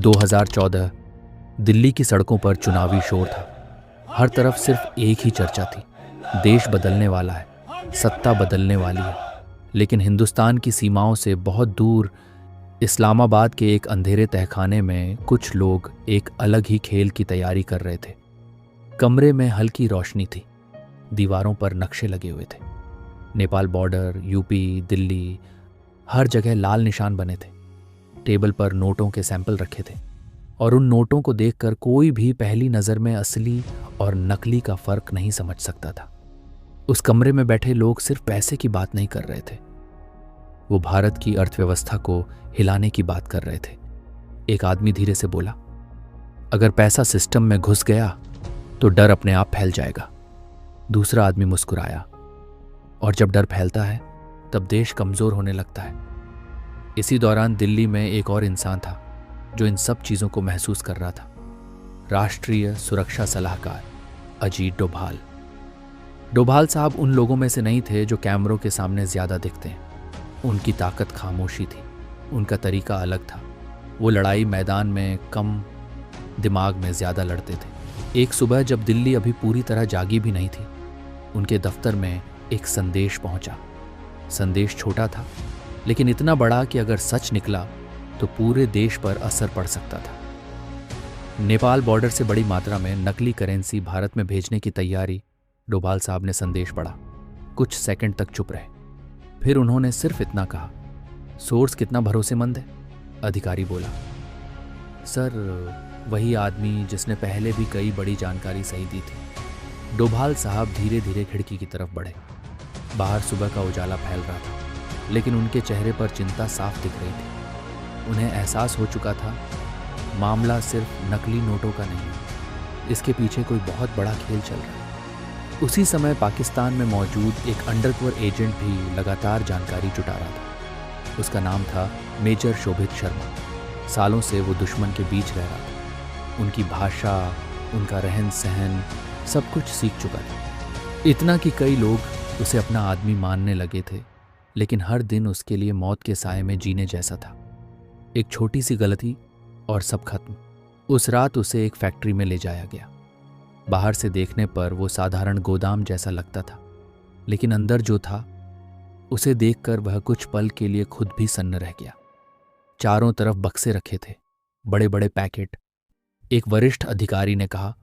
2014 दिल्ली की सड़कों पर चुनावी शोर था। हर तरफ सिर्फ एक ही चर्चा थी, देश बदलने वाला है, सत्ता बदलने वाली है। लेकिन हिंदुस्तान की सीमाओं से बहुत दूर इस्लामाबाद के एक अंधेरे तहखाने में कुछ लोग एक अलग ही खेल की तैयारी कर रहे थे। कमरे में हल्की रोशनी थी, दीवारों पर नक्शे लगे हुए थे। नेपाल बॉर्डर, यूपी, दिल्ली, हर जगह लाल निशान बने थे। टेबल पर नोटों के सैंपल रखे थे और उन नोटों को देखकर कोई भी पहली नज़र में असली और नकली का फर्क नहीं समझ सकता था। उस कमरे में बैठे लोग सिर्फ पैसे की बात नहीं कर रहे थे, वो भारत की अर्थव्यवस्था को हिलाने की बात कर रहे थे। एक आदमी धीरे से बोला, अगर पैसा सिस्टम में घुस गया तो डर अपने आप फैल जाएगा। दूसरा आदमी मुस्कुराया, और जब डर फैलता है तब देश कमजोर होने लगता है। इसी दौरान दिल्ली में एक और इंसान था जो इन सब चीजों को महसूस कर रहा था। राष्ट्रीय सुरक्षा सलाहकार अजीत डोभाल। डोभाल साहब उन लोगों में से नहीं थे जो कैमरों के सामने ज्यादा दिखते हैं। उनकी ताकत खामोशी थी, उनका तरीका अलग था। वो लड़ाई मैदान में कम, दिमाग में ज्यादा लड़ते थे। एक सुबह जब दिल्ली अभी पूरी तरह जागी भी नहीं थी, उनके दफ्तर में एक संदेश पहुंचा। संदेश छोटा था, लेकिन इतना बड़ा कि अगर सच निकला तो पूरे देश पर असर पड़ सकता था। नेपाल बॉर्डर से बड़ी मात्रा में नकली करेंसी भारत में भेजने की तैयारी। डोभाल साहब ने संदेश पढ़ा, कुछ सेकंड तक चुप रहे। फिर उन्होंने सिर्फ इतना कहा, सोर्स कितना भरोसेमंद है? अधिकारी बोला, सर वही आदमी जिसने पहले भी कई बड़ी जानकारी सही दी थी। डोभाल साहब धीरे धीरे खिड़की की तरफ बढ़े। बाहर सुबह का उजाला फैल रहा था, लेकिन उनके चेहरे पर चिंता साफ दिख रही थी। उन्हें एहसास हो चुका था, मामला सिर्फ नकली नोटों का नहीं है, इसके पीछे कोई बहुत बड़ा खेल चल रहा है। उसी समय पाकिस्तान में मौजूद एक अंडरकवर एजेंट भी लगातार जानकारी जुटा रहा था। उसका नाम था मेजर शोभित शर्मा। सालों से वो दुश्मन के बीच रह रहा था। उनकी भाषा, उनका रहन सहन, सब कुछ सीख चुका था। इतना कि कई लोग उसे अपना आदमी मानने लगे थे, लेकिन हर दिन उसके लिए मौत के साए में जीने जैसा था। एक छोटी सी गलती और सब खत्म। उस रात उसे एक फैक्ट्री में ले जाया गया। बाहर से देखने पर वो साधारण गोदाम जैसा लगता था, लेकिन अंदर जो था उसे देखकर वह कुछ पल के लिए खुद भी सन्न रह गया। चारों तरफ बक्से रखे थे, बड़े बड़े पैकेट। एक वरिष्ठ अधिकारी ने कहा,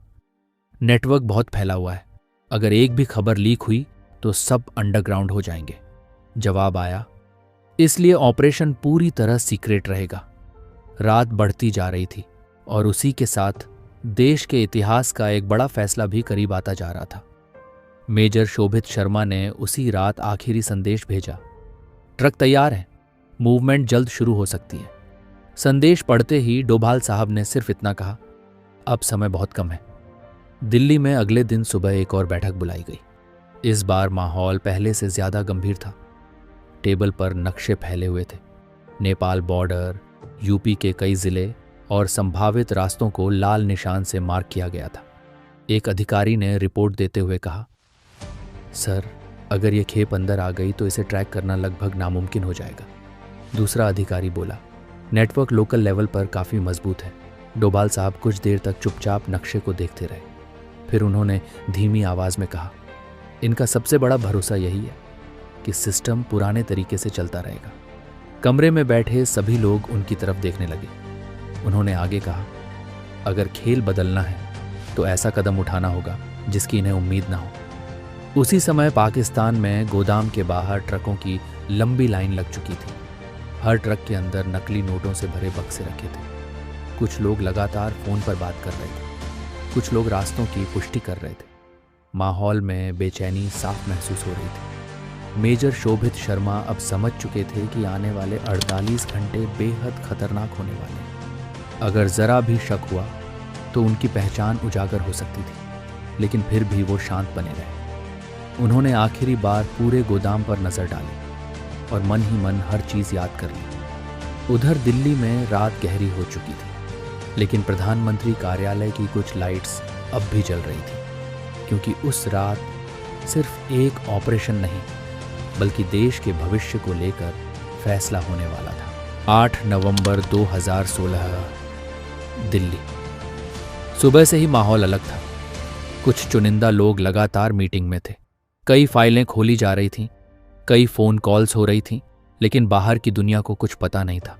नेटवर्क बहुत फैला हुआ है, अगर एक भी खबर लीक हुई तो सब अंडरग्राउंड हो जाएंगे। जवाब आया, इसलिए ऑपरेशन पूरी तरह सीक्रेट रहेगा। रात बढ़ती जा रही थी और उसी के साथ देश के इतिहास का एक बड़ा फैसला भी करीब आता जा रहा था। मेजर शोभित शर्मा ने उसी रात आखिरी संदेश भेजा, ट्रक तैयार है, मूवमेंट जल्द शुरू हो सकती है। संदेश पढ़ते ही डोभाल साहब ने सिर्फ इतना कहा, अब समय बहुत कम है। दिल्ली में अगले दिन सुबह एक और बैठक बुलाई गई। इस बार माहौल पहले से ज्यादा गंभीर था। टेबल पर नक्शे फैले हुए थे। नेपाल बॉर्डर, यूपी के कई जिले और संभावित रास्तों को लाल निशान से मार्क किया गया था। एक अधिकारी ने रिपोर्ट देते हुए कहा, सर अगर ये खेप अंदर आ गई तो इसे ट्रैक करना लगभग नामुमकिन हो जाएगा। दूसरा अधिकारी बोला, नेटवर्क लोकल लेवल पर काफ़ी मजबूत है। डोभाल साहब कुछ देर तक चुपचाप नक्शे को देखते रहे। फिर उन्होंने धीमी आवाज़ में कहा, इनका सबसे बड़ा भरोसा यही है कि सिस्टम पुराने तरीके से चलता रहेगा। कमरे में बैठे सभी लोग उनकी तरफ देखने लगे। उन्होंने आगे कहा, अगर खेल बदलना है तो ऐसा कदम उठाना होगा जिसकी इन्हें उम्मीद ना हो। उसी समय पाकिस्तान में गोदाम के बाहर ट्रकों की लंबी लाइन लग चुकी थी। हर ट्रक के अंदर नकली नोटों से भरे बक्से रखे थे। कुछ लोग लगातार फोन पर बात कर रहे थे, कुछ लोग रास्तों की पुष्टि कर रहे थे। माहौल में बेचैनी साफ महसूस हो रही थी। मेजर शोभित शर्मा अब समझ चुके थे कि आने वाले 48 घंटे बेहद खतरनाक होने वाले हैं। अगर जरा भी शक हुआ तो उनकी पहचान उजागर हो सकती थी, लेकिन फिर भी वो शांत बने रहे। उन्होंने आखिरी बार पूरे गोदाम पर नजर डाली और मन ही मन हर चीज याद कर ली। उधर दिल्ली में रात गहरी हो चुकी थी, लेकिन प्रधानमंत्री कार्यालय की कुछ लाइट्स अब भी जल रही थी, क्योंकि उस रात सिर्फ एक ऑपरेशन नहीं बल्कि देश के भविष्य को लेकर फैसला होने वाला था। 8 नवंबर 2016 दिल्ली। सुबह से ही माहौल अलग था। कुछ चुनिंदा लोग लगातार मीटिंग में थे। कई फाइलें खोली जा रही थीं, कई फोन कॉल्स हो रही थीं, लेकिन बाहर की दुनिया को कुछ पता नहीं था।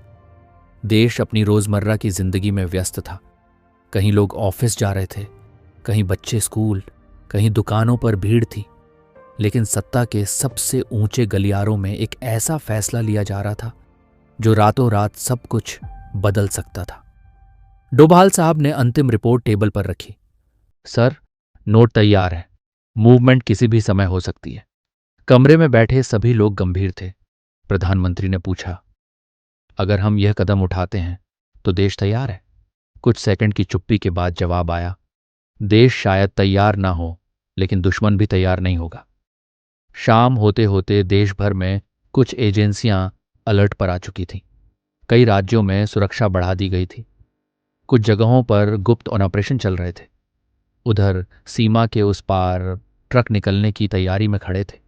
देश अपनी रोजमर्रा की जिंदगी में व्यस्त था। कहीं लोग ऑफिस जा रहे थे, कहीं बच्चे स्कूल, कहीं दुकानों पर भीड़ थी। लेकिन सत्ता के सबसे ऊंचे गलियारों में एक ऐसा फैसला लिया जा रहा था जो रातों रात सब कुछ बदल सकता था। डोभाल साहब ने अंतिम रिपोर्ट टेबल पर रखी। सर, नोट तैयार है। मूवमेंट किसी भी समय हो सकती है। कमरे में बैठे सभी लोग गंभीर थे। प्रधानमंत्री ने पूछा, अगर हम यह कदम उठाते हैं तो देश तैयार है? कुछ सेकंड की चुप्पी के बाद जवाब आया, देश शायद तैयार ना हो, लेकिन दुश्मन भी तैयार नहीं होगा। शाम होते होते देश भर में कुछ एजेंसियां अलर्ट पर आ चुकी थीं। कई राज्यों में सुरक्षा बढ़ा दी गई थी। कुछ जगहों पर गुप्त ऑपरेशन चल रहे थे। उधर सीमा के उस पार ट्रक निकलने की तैयारी में खड़े थे।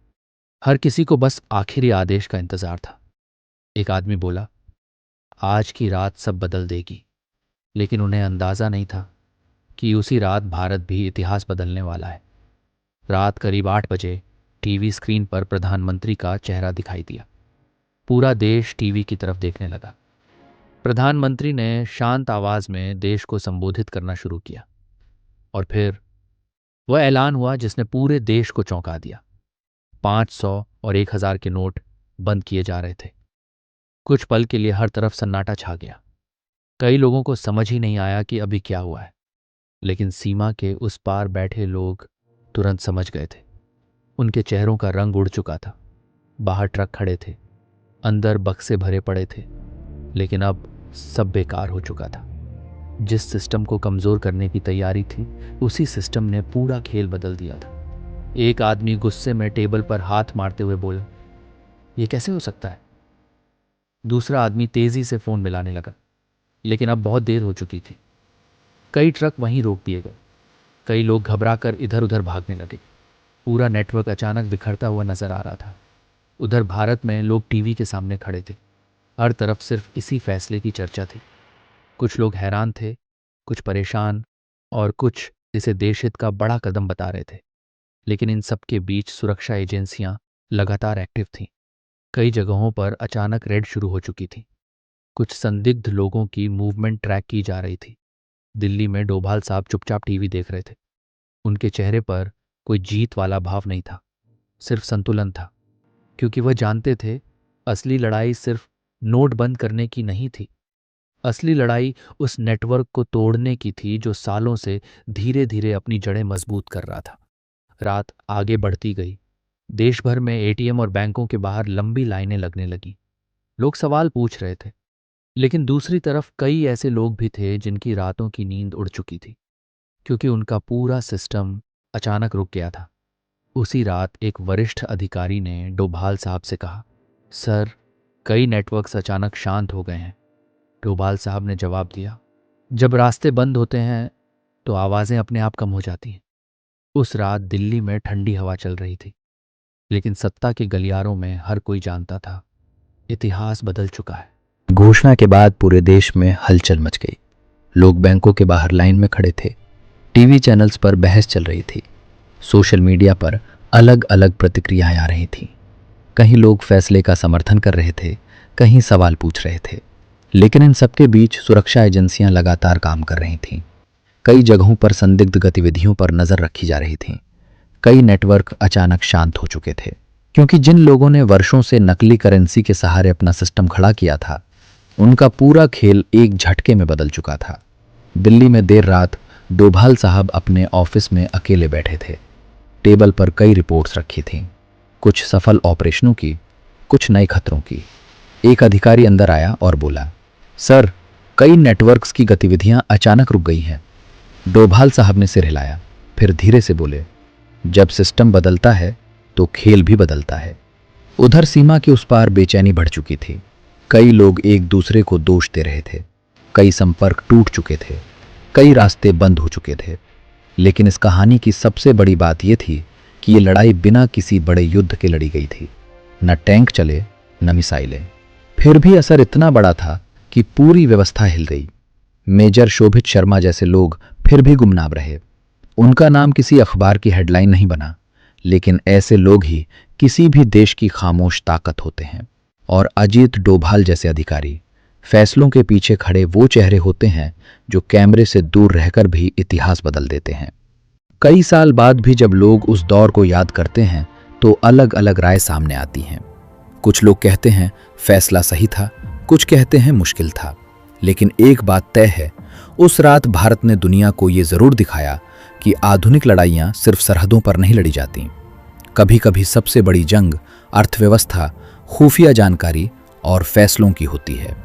हर किसी को बस आखिरी आदेश का इंतजार था। एक आदमी बोला, आज की रात सब बदल देगी। लेकिन उन्हें अंदाजा नहीं था कि उसी रात भारत भी इतिहास बदलने वाला है। रात करीब 8 बजे टीवी स्क्रीन पर प्रधानमंत्री का चेहरा दिखाई दिया। पूरा देश टीवी की तरफ देखने लगा। प्रधानमंत्री ने शांत आवाज में देश को संबोधित करना शुरू किया और फिर वह ऐलान हुआ जिसने पूरे देश को चौंका दिया। 500 और 1000 के नोट बंद किए जा रहे थे। कुछ पल के लिए हर तरफ सन्नाटा छा गया। कई लोगों को समझ ही नहीं आया कि अभी क्या हुआ है, लेकिन सीमा के उस पार बैठे लोग तुरंत समझ गए थे। उनके चेहरों का रंग उड़ चुका था। बाहर ट्रक खड़े थे, अंदर बक्से भरे पड़े थे, लेकिन अब सब बेकार हो चुका था। जिस सिस्टम को कमजोर करने की तैयारी थी, उसी सिस्टम ने पूरा खेल बदल दिया था। एक आदमी गुस्से में टेबल पर हाथ मारते हुए बोला, यह कैसे हो सकता है? दूसरा आदमी तेजी से फोन मिलाने लगा, लेकिन अब बहुत देर हो चुकी थी। कई ट्रक वहीं रोक दिए गए। कई लोग घबराकर इधर उधर भागने लगे। पूरा नेटवर्क अचानक बिखरता हुआ नजर आ रहा था। उधर भारत में लोग टीवी के सामने खड़े थे। हर तरफ सिर्फ इसी फैसले की चर्चा थी। कुछ लोग हैरान थे, कुछ परेशान, और कुछ इसे देशहित का बड़ा कदम बता रहे थे। लेकिन इन सब के बीच सुरक्षा एजेंसियां लगातार एक्टिव थीं। कई जगहों पर अचानक रेड शुरू हो चुकी थी। कुछ संदिग्ध लोगों की मूवमेंट ट्रैक की जा रही थी। दिल्ली में डोभाल साहब चुपचाप टीवी देख रहे थे। उनके चेहरे पर कोई जीत वाला भाव नहीं था, सिर्फ संतुलन था, क्योंकि वह जानते थे असली लड़ाई सिर्फ नोट बंद करने की नहीं थी। असली लड़ाई उस नेटवर्क को तोड़ने की थी जो सालों से धीरे धीरे अपनी जड़ें मजबूत कर रहा था। रात आगे बढ़ती गई। देश भर में एटीएम और बैंकों के बाहर लंबी लाइनें लगने लगी। लोग सवाल पूछ रहे थे, लेकिन दूसरी तरफ कई ऐसे लोग भी थे जिनकी रातों की नींद उड़ चुकी थी, क्योंकि उनका पूरा सिस्टम अचानक रुक गया था। उसी रात एक वरिष्ठ अधिकारी ने डोभाल साहब से कहा, सर, कई नेटवर्क्स अचानक शांत हो गए हैं। डोभाल साहब ने जवाब दिया, जब रास्ते बंद होते हैं तो आवाजें अपने आप कम हो जाती हैं। उस रात दिल्ली में ठंडी हवा चल रही थी, लेकिन सत्ता के गलियारों में हर कोई जानता था, इतिहास बदल चुका है। घोषणा के बाद पूरे देश में हलचल मच गई। लोग बैंकों के बाहर लाइन में खड़े थे। टीवी चैनल्स पर बहस चल रही थी। सोशल मीडिया पर अलग अलग प्रतिक्रियाएं आ रही थीं। कहीं लोग फैसले का समर्थन कर रहे थे, कहीं सवाल पूछ रहे थे। लेकिन इन सबके बीच सुरक्षा एजेंसियां लगातार काम कर रही थीं। कई जगहों पर संदिग्ध गतिविधियों पर नजर रखी जा रही थी। कई नेटवर्क अचानक शांत हो चुके थे, क्योंकि जिन लोगों ने वर्षों से नकली करेंसी के सहारे अपना सिस्टम खड़ा किया था, उनका पूरा खेल एक झटके में बदल चुका था। दिल्ली में देर रात डोभाल साहब अपने ऑफिस में अकेले बैठे थे। टेबल पर कई रिपोर्ट्स रखी थीं, कुछ सफल ऑपरेशनों की, कुछ नए खतरों की। एक अधिकारी अंदर आया और बोला, सर, कई नेटवर्क्स की गतिविधियां अचानक रुक गई हैं। डोभाल साहब ने सिर हिलाया, फिर धीरे से बोले, जब सिस्टम बदलता है तो खेल भी बदलता है। उधर सीमा के उस पार बेचैनी बढ़ चुकी थी। कई लोग एक दूसरे को दोष दे रहे थे। कई संपर्क टूट चुके थे, कई रास्ते बंद हो चुके थे। लेकिन इस कहानी की सबसे बड़ी बात यह थी कि ये लड़ाई बिना किसी बड़े युद्ध के लड़ी गई थी। न टैंक चले, न मिसाइलें। फिर भी असर इतना बड़ा था कि पूरी व्यवस्था हिल गई। मेजर शोभित शर्मा जैसे लोग फिर भी गुमनाम रहे। उनका नाम किसी अखबार की हेडलाइन नहीं बना, लेकिन ऐसे लोग ही किसी भी देश की खामोश ताकत होते हैं। और अजीत डोभाल जैसे अधिकारी, फैसलों के पीछे खड़े वो चेहरे होते हैं जो कैमरे से दूर रहकर भी इतिहास बदल देते हैं। कई साल बाद भी जब लोग उस दौर को याद करते हैं तो अलग अलग राय सामने आती हैं। कुछ लोग कहते हैं फैसला सही था, कुछ कहते हैं मुश्किल था, लेकिन एक बात तय है, उस रात भारत ने दुनिया को ये जरूर दिखाया कि आधुनिक लड़ाइयां सिर्फ सरहदों पर नहीं लड़ी जाती। कभी कभी सबसे बड़ी जंग अर्थव्यवस्था, खुफिया जानकारी और फैसलों की होती है।